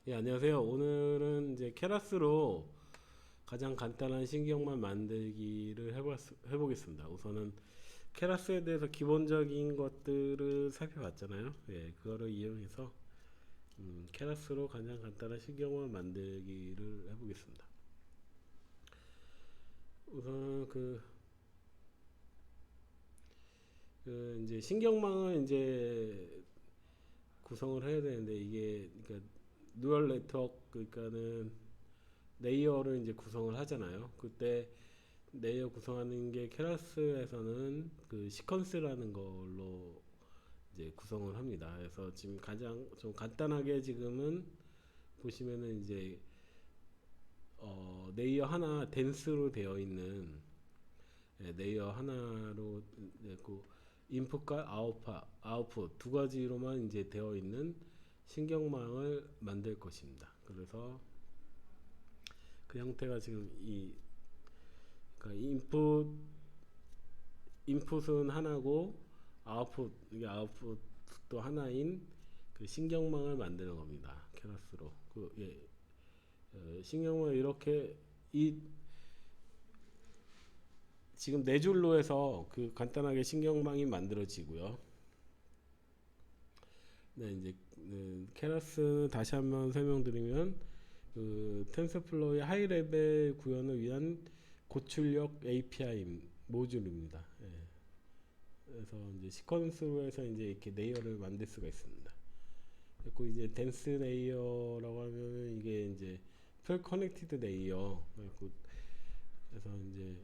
예, 안녕하세요. 오늘은 이제 케라스로 가장 간단한 신경만 만들기를 해보겠습니다. 우선은 케라스에 대해서 기본적인 것들을 살펴봤잖아요. 예, 그거를 이용해서 케라스로 가장 간단한 신경만 만들기를 해보겠습니다. 우선 이제 신경망을 이제 구성을 해야 되는데 이게 그러니까 뉴럴 네트워크 그러니까는 레이어를 이제 구성을 하잖아요. 그때 레이어 구성하는 게 케라스에서는 그 시퀀스라는 걸로 이제 구성을 합니다. 그래서 지금 가장 좀 간단하게 지금은 보시면은 이제 레이어 하나 덴스로 되어 있는 레이어 하나로 그 인풋과 아웃풋 두 가지로만 이제 되어 있는 신경망을 만들 것입니다. 그래서 그 형태가 지금 그러니까 인풋은 하나고 이게 아웃풋도 하나인 그 신경망을 만드는 겁니다. 케라스로 신경망을 이렇게 이 지금 네 줄로 해서 그 간단하게 신경망이 만들어지고요. 네, 이제 케라스 다시 한번 설명드리면 그 텐서플로우의 하이 레벨 구현을 위한 고출력 API 모듈입니다. 예. 그래서 이제 시퀀스로 해서 이제 이렇게 레이어를 만들 수가 있습니다. 그리고 이제 덴스 레이어라고 하면은 이게 이제 풀 커넥티드 레이어. 그래서 이제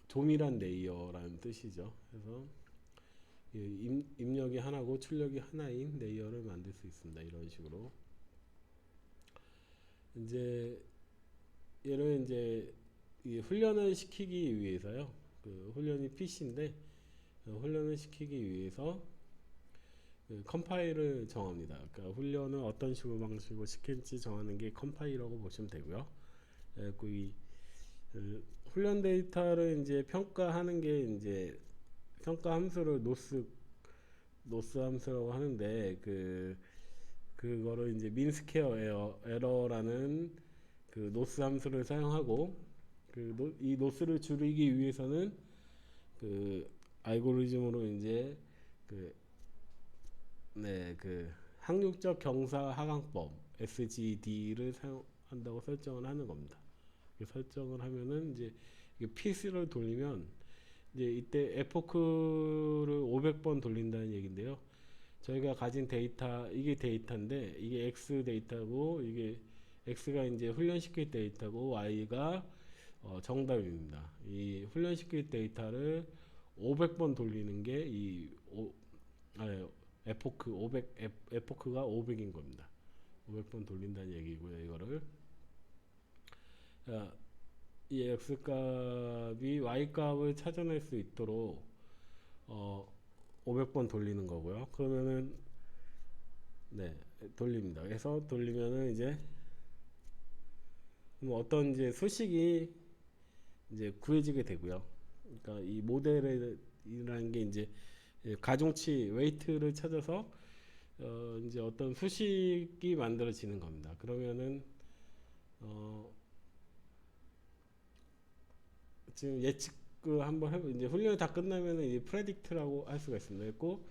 조밀한 레이어라는 뜻이죠. 그래서 입력이 하나고 출력이 하나인 레이어를 만들 수 있습니다. 이런 식으로 이제 얘를 이제 훈련을 시키기 위해서요. 그 훈련이 PC인데 훈련을 시키기 위해서 그 컴파일을 정합니다. 그러니까 훈련을 어떤 식으로 방식으로 시킬지 정하는 게 컴파일이라고 보시면 되고요. 그 훈련 데이터를 이제 평가하는 게 이제 평가 함수를 노스 함수라고 하는데 그거를 이제 민스퀘어 에러라는 그 노스 함수를 사용하고 이 노스를 줄이기 위해서는 그 알고리즘으로 이제 그 항육적 경사 하강법 SGD를 사용한다고 설정을 하는 겁니다. 설정을 하면은 이제 PC를 돌리면 이제 이때 에포크를 500번 돌린다는 얘긴데요. 저희가 가진 데이터 이게 데이터인데 이게 X 데이터고 이게 X가 이제 훈련시킬 데이터고 Y가 정답입니다. 이 훈련시킬 데이터를 500번 돌리는 게 에포크 500 에포크가 500인 겁니다. 500번 돌린다는 얘기고요. 이거를 이 X 값이 Y 값을 찾아낼 수 있도록 500번 돌리는 거고요. 그러면은 돌립니다. 그래서 돌리면은 이제 어떤 이제 수식이 이제 구해지게 되고요. 그러니까 이 모델이라는 게 이제 가중치 웨이트를 찾아서 이제 어떤 수식이 만들어지는 겁니다. 그러면은 지금 예측을 한번 해보 이제 훈련이 다 끝나면은 이 프레딕트라고 할 수가 있습니다. 그리고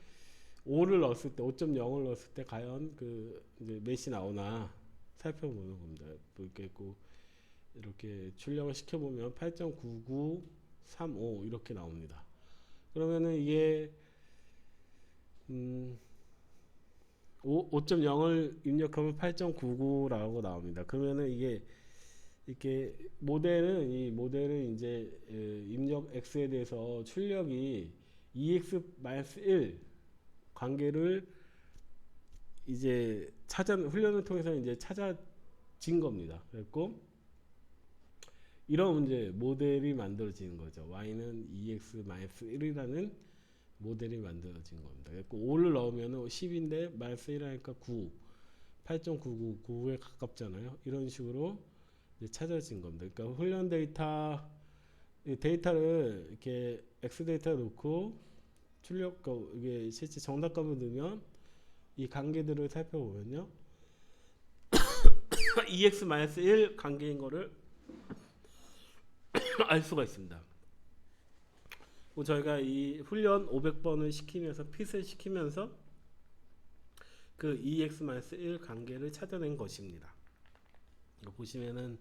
5를 넣었을 때 5.0을 넣었을 때 과연 이제 몇이 나오나 살펴보는 겁니다. 이렇게 출력을 시켜보면 8.9935 이렇게 나옵니다. 그러면은 이게 5.0을 입력하면 8.99라고 나옵니다. 그러면은 이게 이렇게 이 모델은 이제 입력 x에 대해서 출력이 2x-1 관계를 이제 훈련을 통해서 이제 찾아진 겁니다. 그랬고 이런 문제 모델이 만들어지는 거죠. y는 2x-1이라는 모델이 만들어진 겁니다. 그래서 5를 넣으면 10인데 마이너스 1하니까 9 8.999에 가깝잖아요. 이런 식으로 이제 찾아진 겁니다. 그러니까 훈련 데이터를 이렇게 x 데이터 놓고 출력값 이게 실제 정답값을 넣으면 이 관계들을 살펴보면요. EX-1 관계인 거를 알 수가 있습니다. 저희가 이 훈련 500번을 시키면서 핏을 시키면서 그 EX-1 관계를 찾아낸 것입니다. 이거 보시면은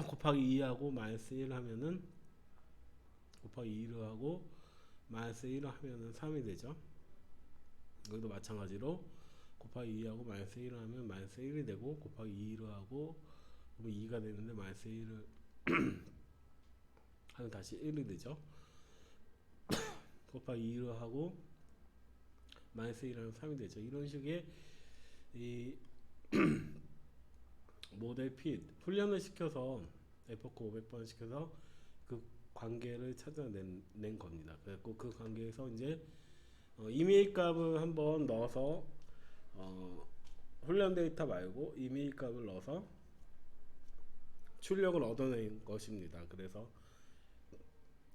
곱하기 2하고 마이너스 1 하면은 곱하기 2를 하고 마이너스 1을 하면은 3이 되죠. 여기도 마찬가지로 곱하기 2하고 마이너스 1을 하면 마이너스 1이 되고 곱하기 2를 하고 2가 되는데 마이너스 1을 하면 다시 1이 되죠. 곱하기 2를 하고 마이너스 1을 하면 3이 되죠. 이런 식의 이 모델 핏 훈련을 시켜서 에포크 500번 시켜서 그 관계를 찾아낸 겁니다. 그래서 그 관계에서 이제 이메일 값을 한번 넣어서 훈련 데이터 말고 이메일 값을 넣어서 출력을 얻어낸 것입니다. 그래서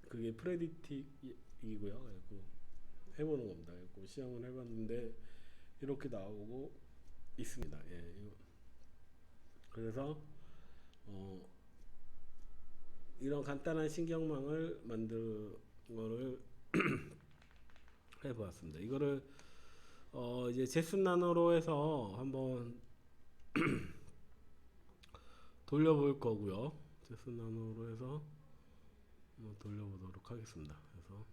그게 프레딕티이고요. 해보는 겁니다. 시험을 해봤는데 이렇게 나오고 있습니다. 예. 그래서 이런 간단한 신경망을 만든 거를 해보았습니다. 이거를 이제 제슨 나노로 해서 한번 돌려볼 거고요. 제슨 나노로 해서 한번 돌려보도록 하겠습니다. 그래서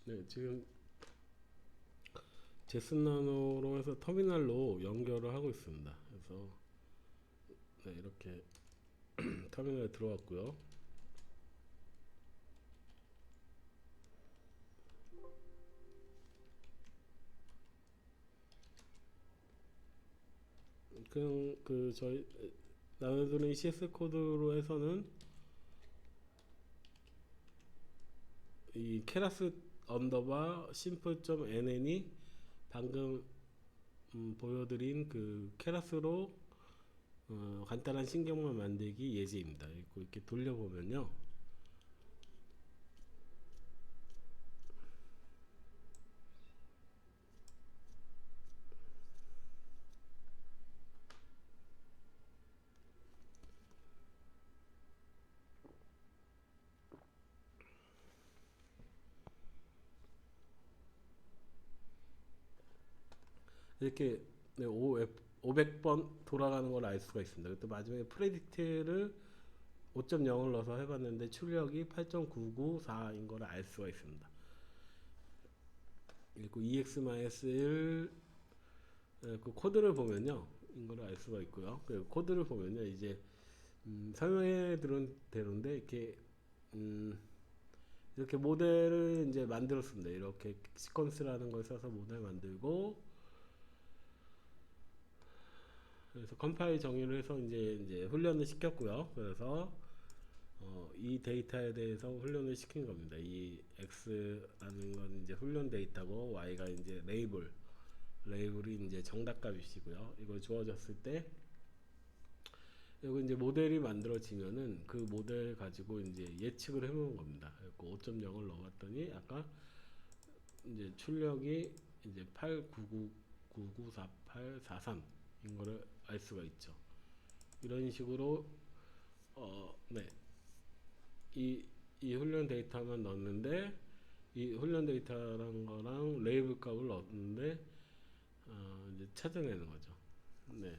네, 지금 제슨 나노로 해서 터미널로 연결을 하고 있습니다. 그래서 네, 이렇게 터미널에 들어왔고요. 그냥 저희 나눠드린 CS 코드로 해서는 이 케라스 언더바 심플.nn이 방금 보여드린 그 케라스로 간단한 신경만 만들기 예제입니다. 이렇게 돌려보면요. 이렇게 500번 돌아가는 걸 알 수가 있습니다. 또 마지막에 프레딕트를 5.0을 넣어서 해봤는데 출력이 8.994인 걸 알 수가 있습니다. 그리고 EX-1 그 코드를 보면요, 이거를 알 수가 있고요. 그 코드를 보면요, 이제 설명해 드린 대로인데 이렇게 모델을 이제 만들었습니다. 이렇게 시퀀스라는 걸 써서 모델 만들고, 그래서 컴파일 정의를 해서 이제 훈련을 시켰고요. 그래서 이 데이터에 대해서 훈련을 시킨 겁니다. 이 X라는 건 이제 훈련 데이터고, Y가 이제 레이블이 이제 정답값이시고요. 이걸 주어졌을 때, 여기 이제 모델이 만들어지면은 그 모델 가지고 이제 예측을 해보는 겁니다. 5.0을 넣어봤더니 아까 이제 출력이 이제 899994843인 거를 알 수가 있죠. 이런 식으로 네. 이 훈련 데이터만 넣었는데, 이 훈련 데이터란 거랑 레이블 값을 넣었는데 이제 찾아내는 거죠. 네.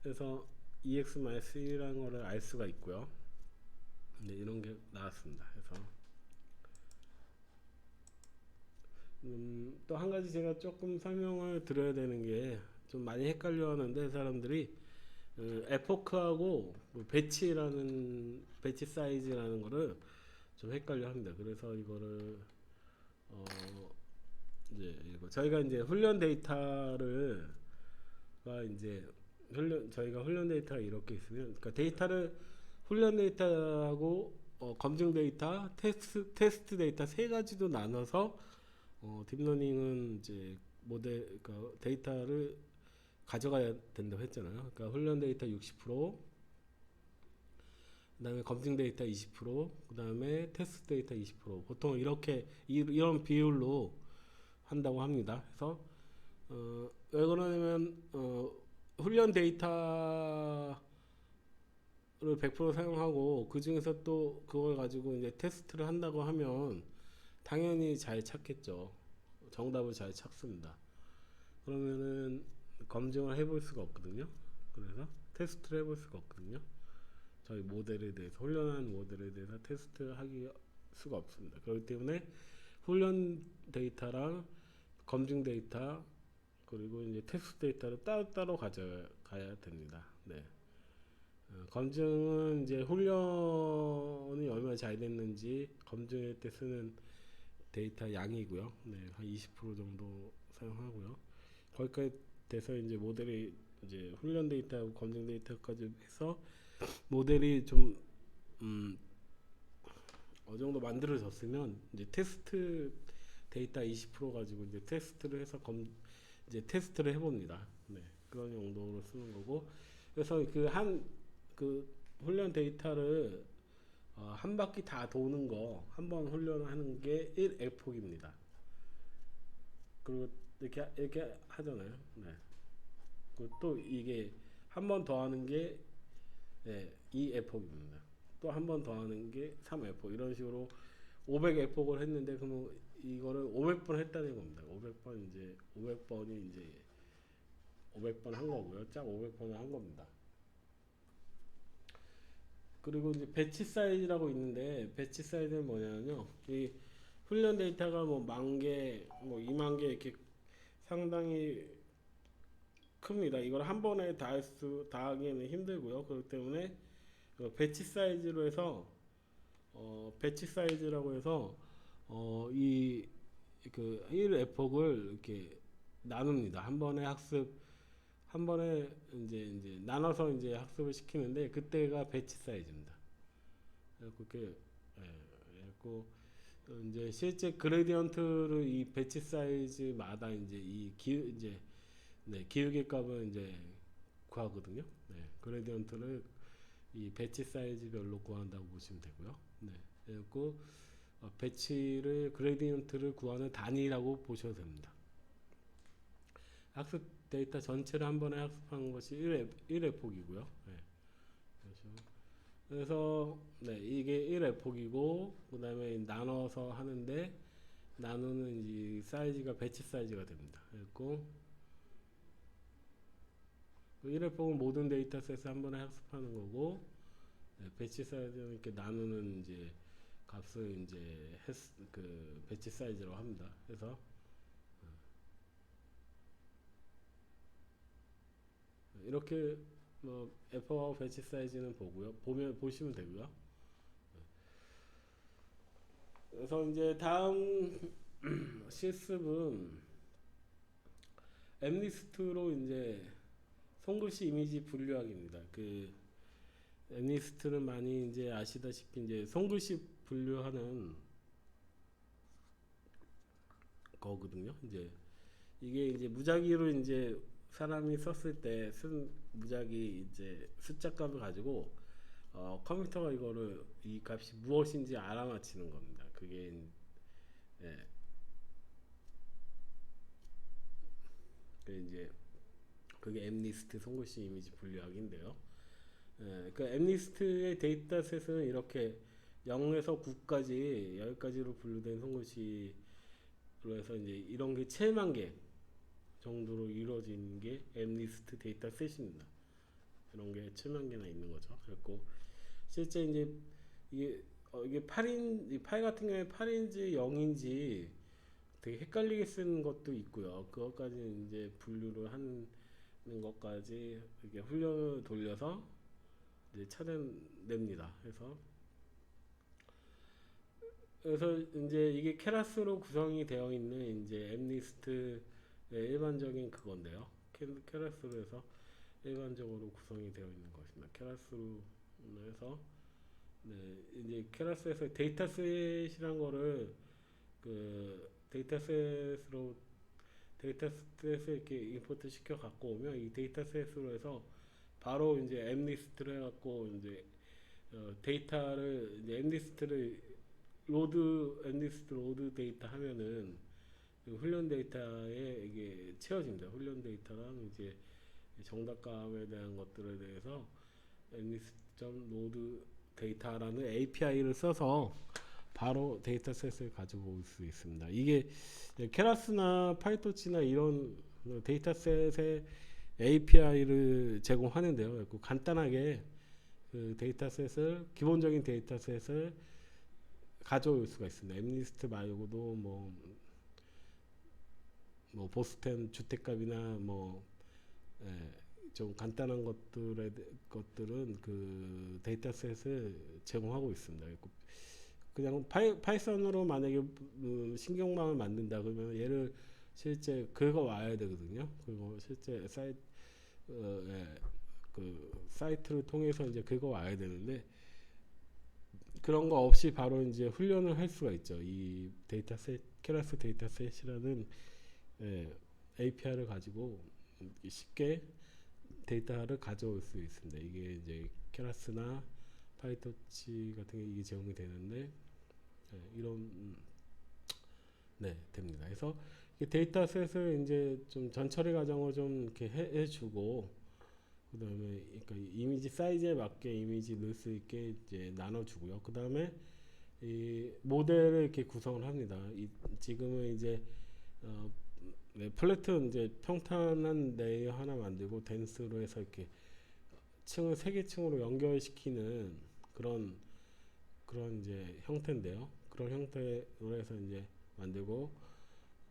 그래서 EX-1이라는 거를 알 수가 있고요. 네, 이런 게 나왔습니다. 그래서 또 한 가지 제가 조금 설명을 드려야 되는 게, 좀 많이 헷갈려 하는데 사람들이 에포크하고 배치 사이즈라는 거를 좀 헷갈려 합니다. 그래서 이거를 이제 저희가 이제 훈련 데이터를 이제 저희가 훈련 데이터가 이렇게 있으면, 그러니까 데이터를 훈련 데이터하고 검증 데이터, 테스트 데이터 세 가지도 나눠서 딥러닝은 이제 그러니까 데이터를 가져가야 된다고 했잖아요. 그러니까 훈련 데이터 60%, 그다음에 검증 데이터 20%, 그다음에 테스트 데이터 20%. 보통 이렇게 이런 비율로 한다고 합니다. 그래서 왜 그러냐면 훈련 데이터를 100% 사용하고 그 중에서 또 그걸 가지고 이제 테스트를 한다고 하면 당연히 잘 찾겠죠. 정답을 잘 찾습니다. 그러면은 검증을 해볼 수가 없거든요. 그래서 테스트를 해볼 수가 없거든요. 저희 모델에 대해서 훈련한 모델에 대해서 테스트하기 수가 없습니다. 그렇기 때문에 훈련 데이터랑 검증 데이터 그리고 이제 테스트 데이터를 따로따로 가져가야 됩니다. 네. 검증은 이제 훈련이 얼마나 잘 됐는지 검증할 때 쓰는 데이터 양이고요. 네, 한 20% 정도 사용하고요. 거기까지 돼서 이제 모델이 이제 훈련 데이터하고 검증 데이터까지 해서 모델이 좀 어느 정도 만들어졌으면 이제 테스트 데이터 20% 가지고 이제 테스트를 해서 이제 테스트를 해봅니다. 네, 그런 용도로 쓰는 거고. 그래서 그 훈련 데이터를 한 바퀴 다 도는 거 한 번 훈련하는 게 1에폭입니다. 그리고 이렇게 하잖아요. 네. 그리고 또 이게 한 번 더 하는 게 2에폭입니다. 또 한 번 더 하는 게 3에폭. 이런 식으로 500에폭을 했는데 그러면 이거를 500번 했다는 겁니다. 500번 이제 500번이 이제 500번 한 거고요. 짝 500번을 한 겁니다. 그리고 이제 배치 사이즈라고 있는데 배치 사이즈는 뭐냐면요. 이 훈련 데이터가 뭐 10,000개, 뭐 20,000개 이렇게 상당히 큽니다. 이걸 한 번에 다 하기에는 힘들고요. 그렇기 때문에 배치 사이즈로 해서 배치 사이즈라고 해서 이 그 1에폭을 이렇게 나눕니다. 한 번에 이제 나눠서 이제 학습을 시키는데 그때가 배치 사이즈입니다. 그렇게 그리고 이제 실제 그레디언트를 이 배치 사이즈마다 이제 기울기 값을 이제 구하거든요. 네, 그레디언트를 이 배치 사이즈별로 구한다고 보시면 되고요. 네, 그리고 그레디언트를 구하는 단위라고 보셔도 됩니다. 학습 데이터 전체를 한 번에 학습하는 것이 1의 폭이고요. 네, 그래서 네, 이게 1의 폭이고 그 다음에 나눠서 하는데 나누는 이 사이즈가 배치 사이즈가 됩니다. 그리고 1의 폭은 모든 데이터셋을 한 번에 학습하는 거고 네, 배치 사이즈는 이렇게 나누는 이제 값을 이제 그 배치 사이즈라고 합니다. 그래서 이렇게 뭐 에퍼하고 배치 사이즈는 보시면 되고요. 그래서 이제 다음 실습은 엠리스트로 이제 손글씨 이미지 분류하기입니다. 그 엠리스트는 많이 이제 아시다시피 이제 손글씨 분류하는 거거든요. 이게 이제 무작위로 이제 사람이 썼을 때 쓴 무작위 이제 숫자값을 가지고 컴퓨터가 이거를 이 값이 무엇인지 알아맞히는 겁니다. 예, 그게 엠리스트 손글씨 이미지 분류하기인데요. 그 엠리스트의 데이터셋은 이렇게 0에서 9까지 10가지로 분류된 손글씨로 해서 이제 이런 게 7만 개 정도로 이루어진 게 엠리스트 데이터셋입니다. 이런 게 7만 개나 있는 거죠. 그리고 실제 이제 이게 8 같은 경우에 8인지 0인지 되게 헷갈리게 쓰는 것도 있고요. 그것까지 이제 분류를 하는 것까지 이렇게 훈련을 돌려서 이제 찾아냅니다. 그래서 이제 이게 케라스로 구성이 되어 있는 이제 엠리스트의 일반적인 그건데요. 케라스로 해서 일반적으로 구성이 되어 있는 것입니다. 케라스로 해서 네, 이제 케라스에서 데이터셋이란 거를 그 데이터셋을 이렇게 임포트 시켜 갖고 오면 이 데이터셋으로 해서 바로 이제 엠리스트를 해갖고 이제 데이터를 이제 엠리스트 로드 데이터 하면은 그 훈련 데이터에 이게 채워집니다. 훈련 데이터랑 이제 정답감에 대한 것들에 대해서 엠리스트.로드 데이터라는 API를 써서 바로 데이터셋을 가지고 올 수 있습니다. 이게 케라스나 파이토치나 이런 데이터셋의 API를 제공하는데요. 간단하게 그 데이터셋을 기본적인 데이터셋을 가져올 수가 있습니다. 엠리스트 말고도 뭐 보스텐 주택값이나 좀 간단한 것들은 그 데이터셋을 제공하고 있습니다. 그냥 파이썬으로 만약에 신경망을 만든다 그러면 얘를 실제 긁어 와야 되거든요. 그리고 실제 사이트를 통해서 이제 긁어 와야 되는데 그런 거 없이 바로 이제 훈련을 할 수가 있죠. 이 데이터셋 케라스 데이터셋이라는 API를 가지고 쉽게 데이터를 가져올 수 있습니다. 이게 이제 케라스나 파이토치 같은 게 이게 제공이 되는데 이런 됩니다. 그래서 데이터셋을 이제 좀 전처리 과정을 좀 이렇게 해주고 그다음에 그러니까 이미지 사이즈에 맞게 이미지 넣을 수 있게 이제 나눠주고요. 그다음에 이 모델을 이렇게 구성을 합니다. 지금은 이제 플래트 이제 평탄한 레이어 하나 만들고 덴스로 해서 이렇게 층을 세 개 층으로 연결시키는 그런 이제 형태인데요. 그런 형태로 해서 이제 만들고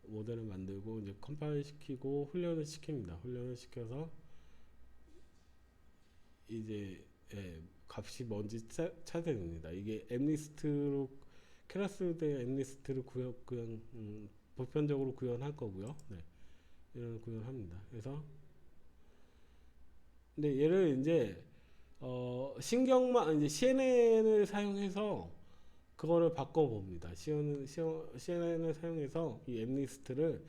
모델을 만들고 이제 컴파일 시키고 훈련을 시킵니다. 훈련을 시켜서 이제 값이 뭔지 찾아냅니다. 이게 엠리스트로 케라스 대 엠리스트를 그냥 보편적으로 구현할 거고요. 이런 구현합니다. 그래서 근데 얘를 이제 신경만 이제 CNN을 사용해서 그거를 바꿔봅니다. CNN을 사용해서 이 엠리스트를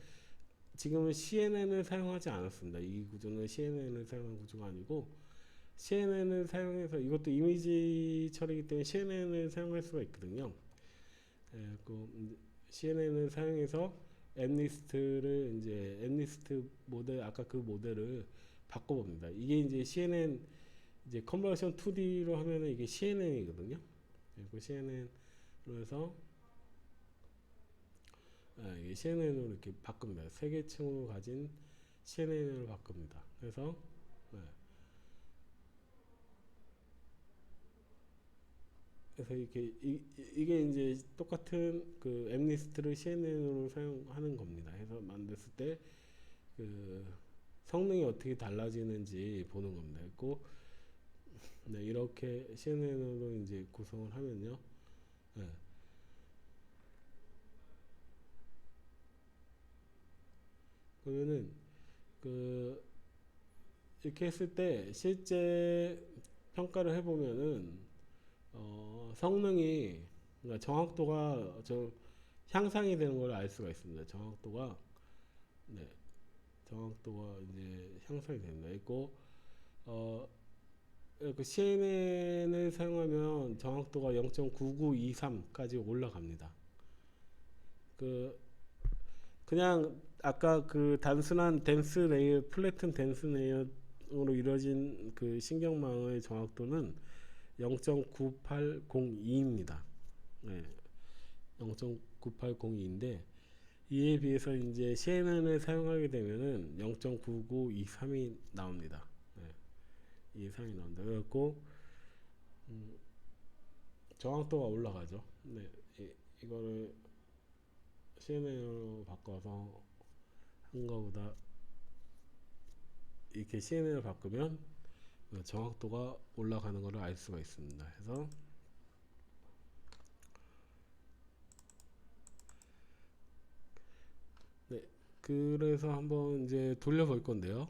지금은 CNN을 사용하지 않았습니다. 이 구조는 CNN을 사용한 구조가 아니고 CNN을 사용해서 이것도 이미지 처리이기 때문에 CNN을 사용할 수가 있거든요. CNN을 사용해서 엠리스트 모델 아까 그 모델을 바꿔봅니다. 이게 이제 CNN 이제 컨버전 2D로 하면은 이게 CNN이거든요. 그 CNN으로 해서 이게 CNN으로 이렇게 바꿉니다. 세 개 층으로 가진 CNN으로 바꿉니다. 그래서 이게 이제 똑같은 그 엠리스트를 CNN으로 사용하는 겁니다. 해서 만들었을 때 그 성능이 어떻게 달라지는지 보는 겁니다. 그리고 이렇게 CNN으로 이제 구성을 하면요. 그러면은 그 이렇게 했을 때 실제 평가를 해보면은 성능이 그러니까 정확도가 향상이 되는 걸 알 수가 있습니다. 정확도가 이제 향상이 됩니다. 있고 그 CNN을 사용하면 정확도가 0.9923까지 올라갑니다. 그냥 아까 그 단순한 덴스 레이어, 플래튼 덴스 레이어로 이루어진 그 신경망의 정확도는 0.9802입니다. 0.9802인데 이에 비해서 이제 CNN을 사용하게 되면은 0.9923이 나옵니다. 이상이 나온다. 그래갖고 정확도가 올라가죠. 이거를 CNN으로 바꿔서 한 거보다 이렇게 CNN을 바꾸면 정확도가 올라가는 것을 알 수가 있습니다. 그래서 그래서 한번 이제 돌려볼 건데요.